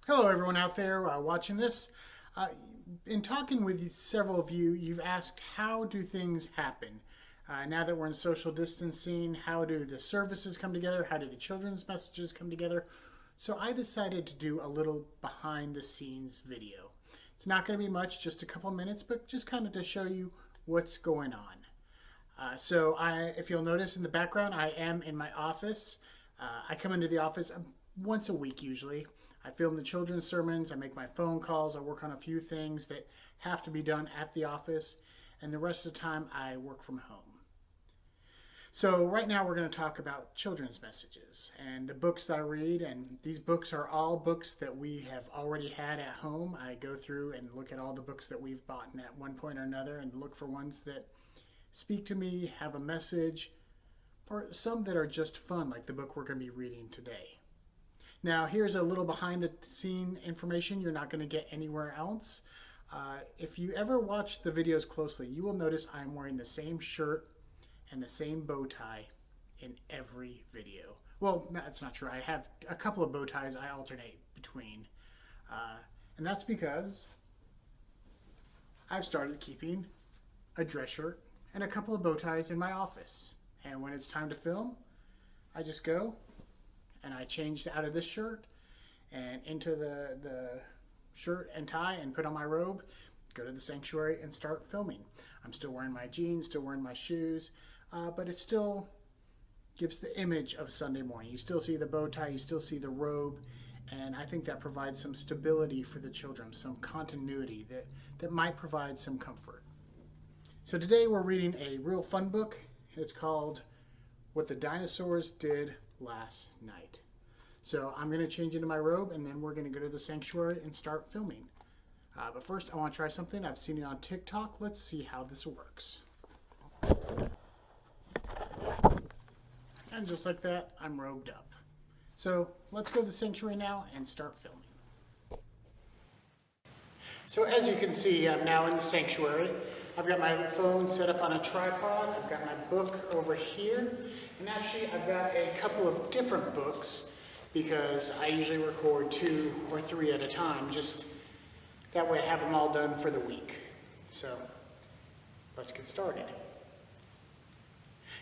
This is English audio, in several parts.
Hello, everyone out there watching this. Uh, in talking with several of you, you've asked how do things happen? Now that we're in social distancing, how do the services come together? How do the children's messages come together? So I decided to do a little behind the scenes video. It's not going to be much, just a couple minutes, but just kind of to show you what's going on. If you'll notice in the background, I am in my office. I come into the office once a week usually. I film the children's sermons, I make my phone calls, I work on a few things that have to be done at the office, and the rest of the time I work from home. So, right now we're going to talk about children's messages and the books that I read, and these books are all books that we have already had at home. I go through and look at all the books that we've bought at one point or another and look for ones that speak to me, have a message, or some that are just fun, like the book we're going to be reading today. Now, here's a little behind the scene information you're not going to get anywhere else. If you ever watch the videos closely, you will notice I'm wearing the same shirt and the same bow tie in every video. Well, that's not true. I have a couple of bow ties I alternate between. And that's because I've started keeping a dress shirt and a couple of bow ties in my office. And when it's time to film, I just go and I changed out of this shirt and into the shirt and tie and put on my robe, go to the sanctuary and start filming. I'm still wearing my jeans, still wearing my shoes, but it still gives the image of Sunday morning. You still see the bow tie, you still see the robe, and I think that provides some stability for the children, some continuity that might provide some comfort. So today we're reading a real fun book. It's called What the Dinosaurs Did Last Night. So I'm going to change into my robe and then we're going to go to the sanctuary and start filming. But first I want to try something. I've seen it on TikTok. Let's see how this works. And just like that, I'm robed up. So let's go to the sanctuary now and start filming. So as you can see, I'm now in the sanctuary. I've got my phone set up on a tripod. I've got my book over here. And actually, I've got a couple of different books because I usually record 2 or 3 at a time. Just that way I have them all done for the week. So let's get started.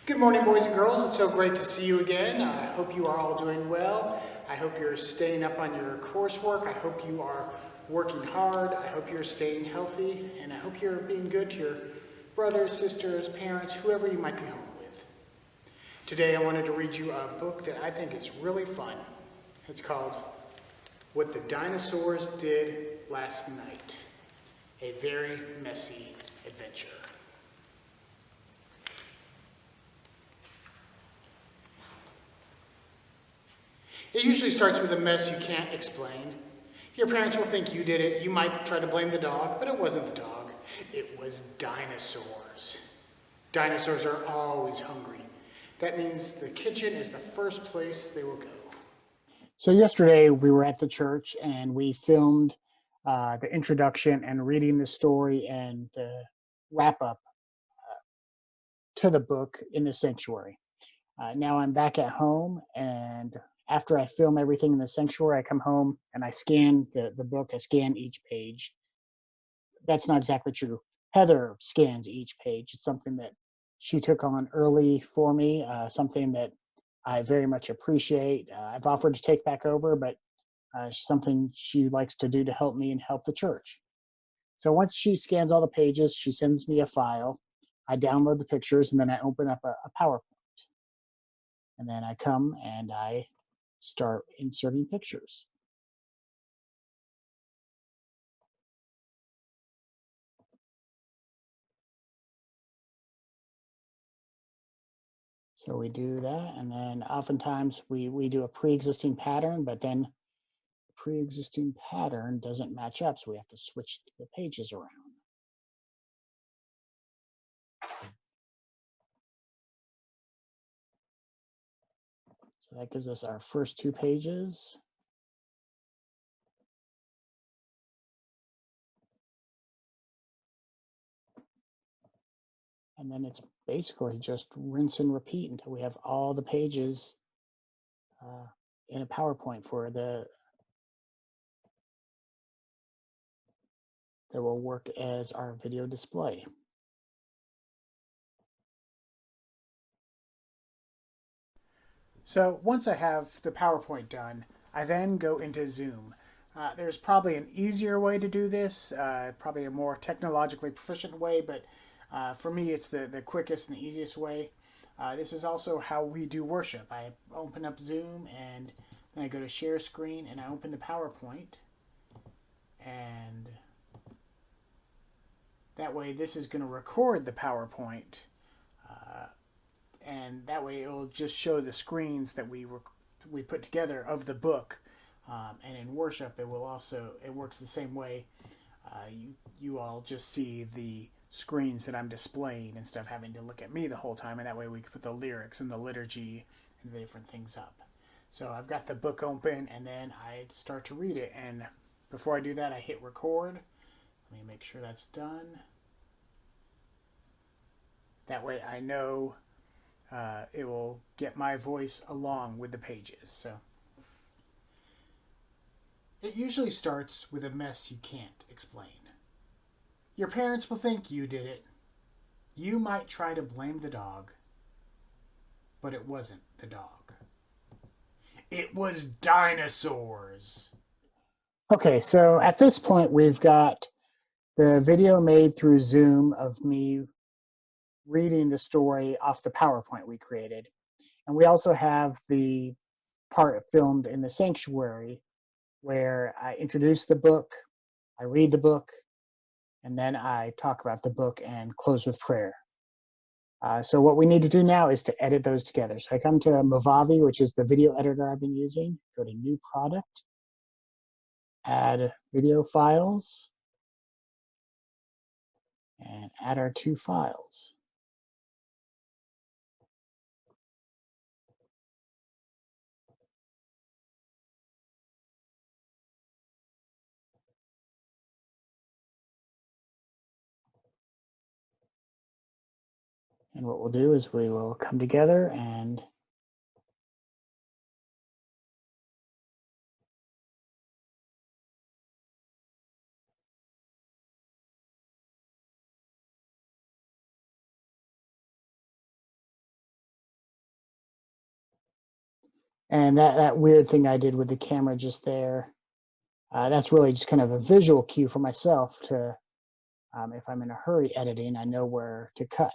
Good morning, boys and girls. It's so great to see you again. I hope you are all doing well. I hope you're staying up on your coursework. I hope you are working hard. I hope you're staying healthy, and I hope you're being good to your brothers, sisters, parents, whoever you might be home with. Today I wanted to read you a book that I think is really fun. It's called What the Dinosaurs Did Last Night, A Very Messy Adventure. It usually starts with a mess you can't explain. Your parents will think you did it. You might try to blame the dog, but it wasn't the dog. It was dinosaurs. Dinosaurs are always hungry. That means the kitchen is the first place they will go. So yesterday we were at the church and we filmed the introduction and reading the story and the wrap up to the book in the sanctuary. Now I'm back at home, and after I film everything in the sanctuary, I come home and I scan the book. I scan each page. That's not exactly true. Heather scans each page. It's something that she took on early for me, something that I very much appreciate. I've offered to take back over, but something she likes to do to help me and help the church. So once she scans all the pages, she sends me a file. I download the pictures, and then I open up a PowerPoint. And then I come and I start inserting pictures. So we do that, and then oftentimes we do a pre-existing pattern, but then the pre-existing pattern doesn't match up, so we have to switch the pages around. So that gives us our first 2 pages. And then it's basically just rinse and repeat until we have all the pages in a PowerPoint for the that will work as our video display. So once I have the PowerPoint done, I then go into Zoom. There's probably an easier way to do this, probably a more technologically proficient way, but for me, it's the quickest and the easiest way. This is also how we do worship. I open up Zoom and then I go to share screen and I open the PowerPoint. And that way, this is going to record the PowerPoint. And that way, it will just show the screens that we put together of the book. And in worship, it works the same way. You all just see the screens that I'm displaying instead of having to look at me the whole time, and that way we can put the lyrics and the liturgy and the different things up. So I've got the book open, and then I start to read it. And before I do that, I hit record. Let me make sure that's done. That way I know it will get my voice along with the pages. So it usually starts with a mess you can't explain. Your parents will think you did it. You might try to blame the dog, but it wasn't the dog. It was dinosaurs. Okay, so at this point, we've got the video made through Zoom of me reading the story off the PowerPoint we created. And we also have the part filmed in the sanctuary where I introduce the book, I read the book, and then I talk about the book and close with prayer. So what we need to do now is to edit those together. So I come to Movavi, which is the video editor I've been using, go to New Product, add video files, and add our two files. And what we'll do is we will come together and that weird thing I did with the camera just there, that's really just kind of a visual cue for myself to, if I'm in a hurry editing, I know where to cut.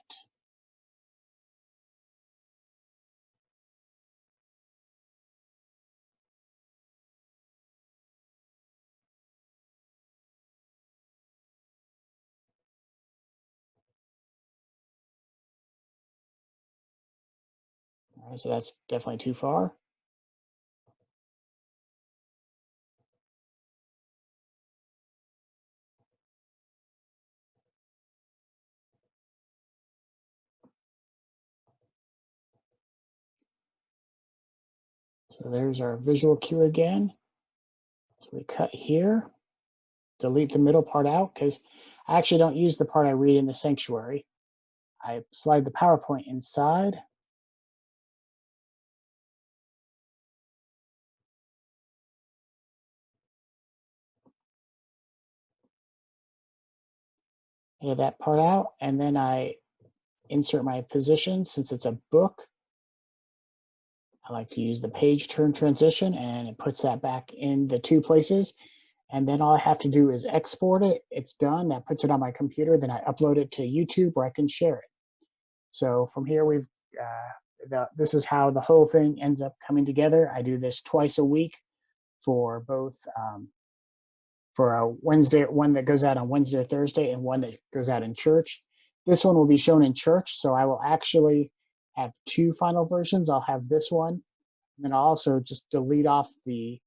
All right, so that's definitely too far. So there's our visual cue again. So we cut here, delete the middle part out because I actually don't use the part I read in the sanctuary. I slide the PowerPoint inside. Edit that part out, and then I insert my position. Since it's a book, I like to use the page turn transition, and it puts that back in the two places. And then all I have to do is export it. It's done. That puts it on my computer. Then I upload it to YouTube where I can share it. So from here, this is how the whole thing ends up coming together. I do this twice a week for both for a Wednesday, one that goes out on Wednesday or Thursday, and one that goes out in church. This one will be shown in church, so I will actually have two final versions. I'll have this one, and then I'll also just delete off the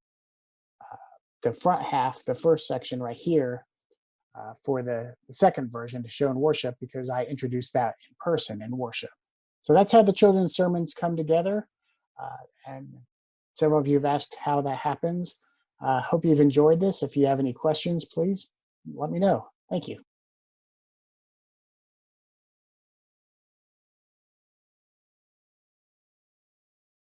front half, the first section right here, for the second version to show in worship because I introduced that in person in worship. So that's how the children's sermons come together. And several of you have asked how that happens. Hope you've enjoyed this. If you have any questions, please let me know. Thank you.